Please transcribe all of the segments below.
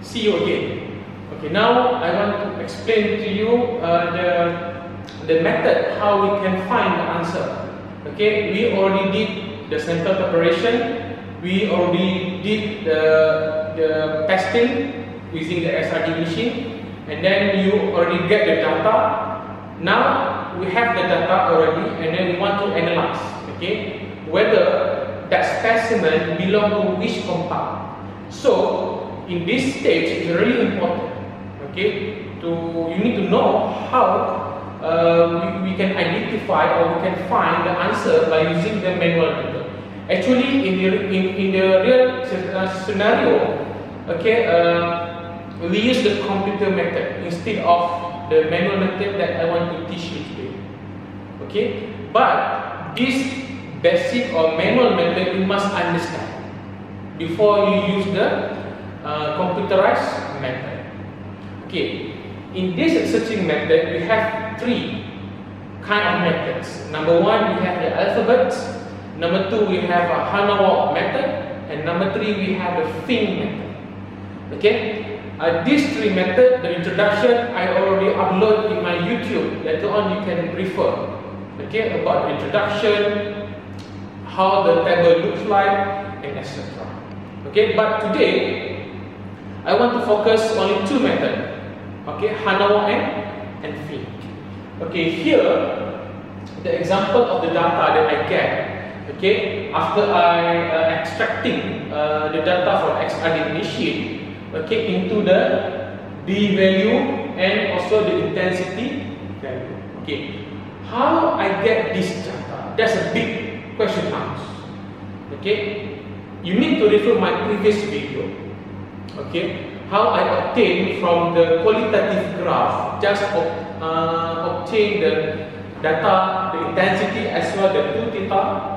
See you again. Okay, now I want to explain to you the method how we can find the answer. Okay, we already did the sample preparation, we already did the testing using the XRD machine, and then you already get the data. Now we have the data already, and then we want to analyze, okay, whether that specimen belong to which compound. So in this stage, it's really important, okay, you need to know how we can identify or we can find the answer by using the manual method. Actually, in the real scenario, okay, we use the computer method instead of the manual method that I want to teach you today. Okay, but this basic or manual method you must understand before you use the computerized method. Okay, in this searching method, we have three kind of methods. Number one, we have the alphabets. Number two, we have a Hanawalt method. And number three, we have the Fink method. Okay, these three methods, the introduction, I already upload in my YouTube. Later on, you can refer. Okay, about the introduction, how the table looks like, and etc. Okay, but today, I want to focus only two methods. Okay, Hanawalt and Fink. Okay, here the example of the data that I get. Okay, after I extracting the data from XRD machine, okay, into the D value and also the intensity value. Okay, how I get this data? That's a big question mark. Okay, you need to refer my previous video. Okay, how I obtain from the qualitative graph, just obtain the data, the intensity as well the 2 theta.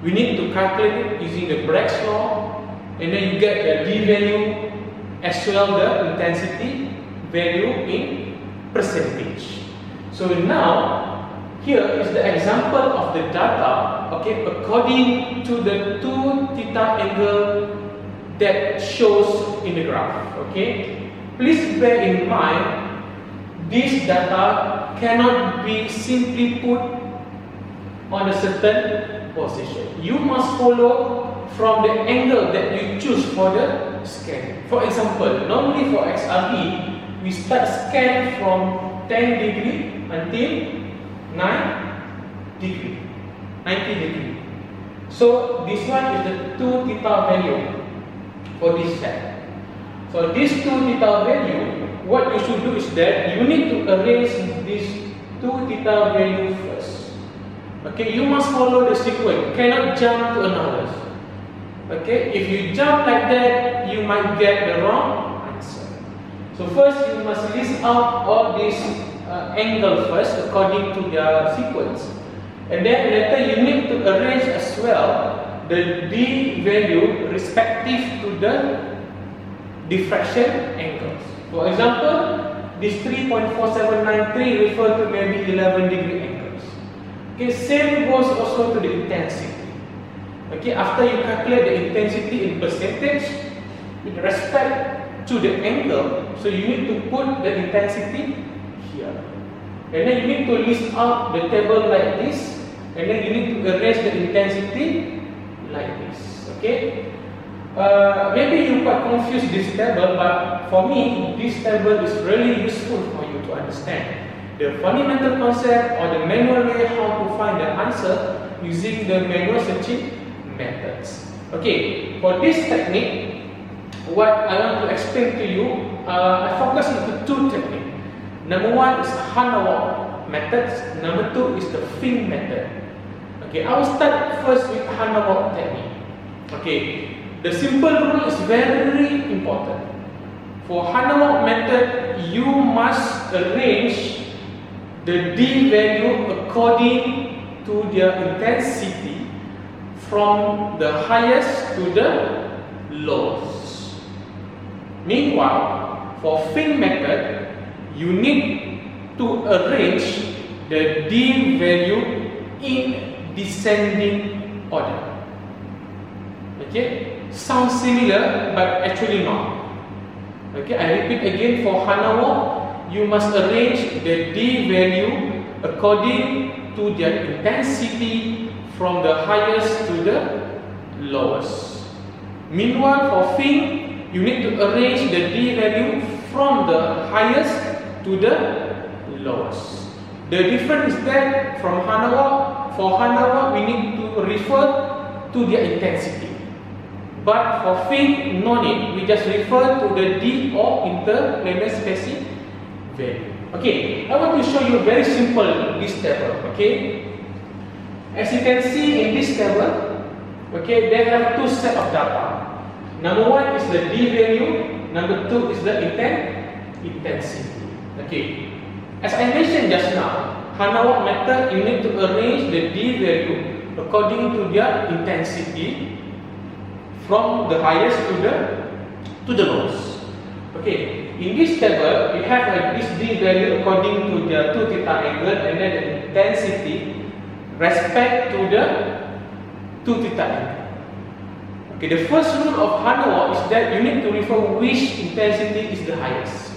We need to calculate it using the Bragg's law, and then you get the D value as well the intensity value in percentage. So now, here is the example of the data, okay, according to the 2 theta angle that shows in the graph. Okay, please bear in mind this data cannot be simply put on a certain position. You must follow from the angle that you choose for the scan. For example, normally for XRD, we start scan from 10 degree until 90 degree. So this one is the 2 theta value for this set. So this 2 theta value, what you should do is that you need to arrange this 2 theta value first. Okay, you must follow the sequence. You cannot jump to another. Okay, if you jump like that, you might get the wrong answer. So first you must list out all these angle first according to their sequence, and then later you need to arrange as well the D value respective to the diffraction angles. For example, this 3.4793 refer to maybe 11 degree angles. Okay, same goes also to the intensity. Okay, after you calculate the intensity in percentage with respect to the angle, so you need to put the intensity here. And then you need to list out the table like this, and then you need to arrange the intensity like this. Okay, maybe you quite confused this table, but for me, this table is really useful for you to understand the fundamental concept or the manual way how to find the answer using the manual searching methods. Okay, for this technique, what I want to explain to you, I focus into two techniques. Number one is Hanawalt methods. Number two is the Fink method. Okay, I will start first with Hanawalt technique. Okay, the simple rule is very important. For Hanawalt method, you must arrange the D value according to their intensity from the highest to the lowest. Meanwhile, for Fink method, you need to arrange the D value in descending order. Okay, sounds similar, but actually not. Okay, I repeat again, for Hanawa, you must arrange the D value according to their intensity from the highest to the lowest. Meanwhile, for Fing, you need to arrange the D value from the highest to the lowest. The difference is that for Hanawa, we need to refer to their intensity. But for Fing, no need. We just refer to the D or interplanar spacing value. Okay, I want to show you very simple this table. Okay, as you can see in this table, okay, they have two set of data. Number one is the D value. Number two is the intensity. Okay, as I mentioned just now, Hanawa method, you need to arrange the D value according to their intensity from the highest to the lowest. Okay, in this table we have this D value according to the 2 theta angle and then the intensity respect to the 2 theta angle. Okay, the first rule of Hanawa is that you need to refer which intensity is the highest.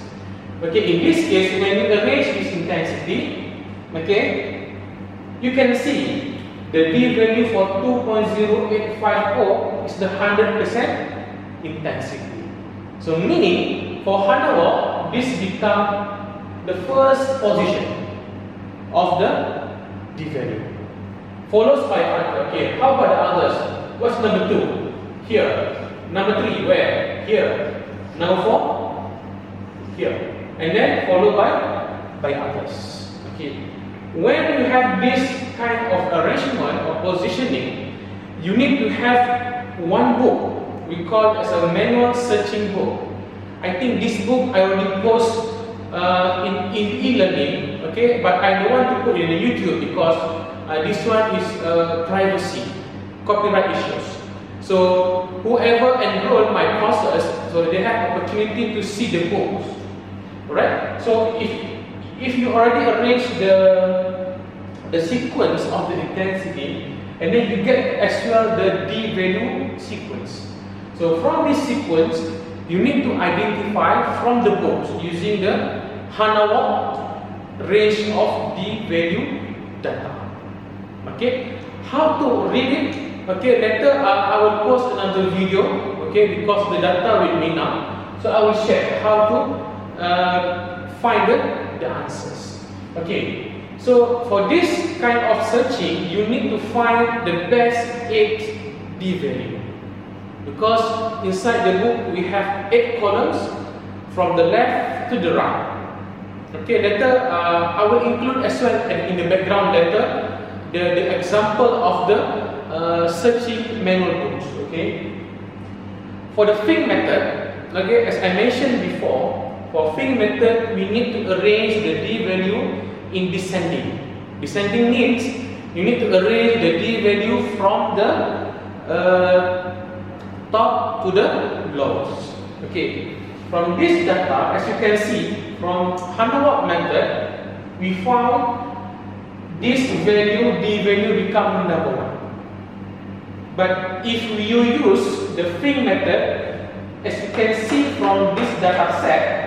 Okay, in this case, when you arrange this intensity, okay, you can see the D value for 2.0850 is the 100% intensity. So meaning, for Hanawa, this becomes the first position of the D value, followed by other. Okay, how about the others? What's number 2? Here. Number 3, where? Here. Number 4? Here. And then followed by others. Okay. When you have this kind of arrangement or positioning, you need to have one book. We call it as a manual searching book. I think this book I already post in e-learning, okay, but I don't want to put it in YouTube because this one is privacy, copyright issues. So whoever enroll my courses, so they have opportunity to see the books, right? So if you already arrange the sequence of the intensity, and then you get as well the D value sequence. So from this sequence, you need to identify from the books using the Hanawa range of D value data. Okay, how to read it? Okay, later I will post another video. Okay, because the data with me now, so I will share how to find the answers. Okay, so for this kind of searching, you need to find the best 8 D value. Because inside the book we have 8 columns from the left to the right. Okay, later I will include as well in the background later the example of the searching manual books. Okay, for the Fing method, okay, as I mentioned before, for Fing method we need to arrange the D value in descending. Descending means you need to arrange the D value from the top to the lowest. Okay, from this data, as you can see, from Hanawa method, we found this value, D value, become number 1. But if you use the Fing method, as you can see from this data set,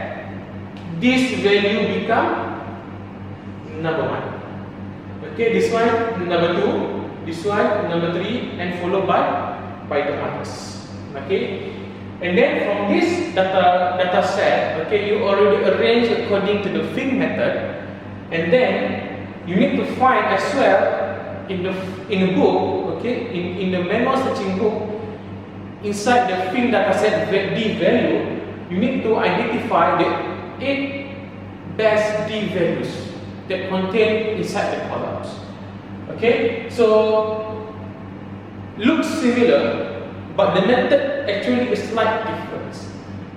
this value become number 1. Okay, this one number 2, this one number 3, and followed by the others. Okay, and then from this data set, okay, you already arrange according to the Fing method, and then you need to find as well in the book, okay, in the manual searching book, inside the Fing data set D value, you need to identify the 8 best D values that contain inside the columns. Okay, so looks similar, but the method actually is slight difference.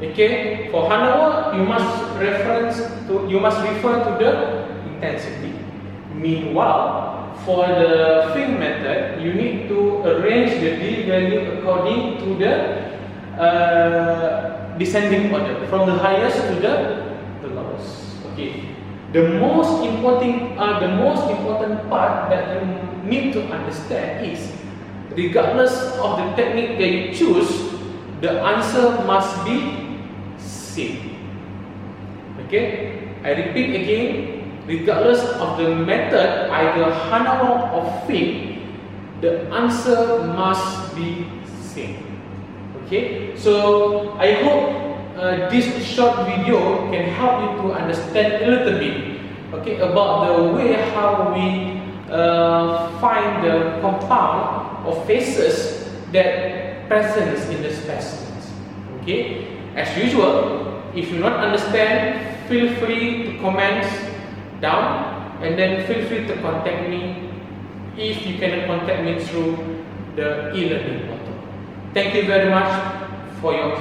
Okay, for Hanawa, you must refer to the intensity. Meanwhile, for the Fing method, you need to arrange the D value according to the descending order, from the highest to the lowest. Okay, the most important part that you need to understand is, regardless of the technique that you choose, the answer must be same. Okay, I repeat again, regardless of the method, either Hanawang or Fig, the answer must be same. Okay, so I hope this short video can help you to understand a little bit, okay, about the way how we find the compound or phases that present in the specimens. Okay, as usual, if you don't understand, feel free to comment down, and then feel free to contact me if you cannot contact me through the e-learning portal. Thank you very much for your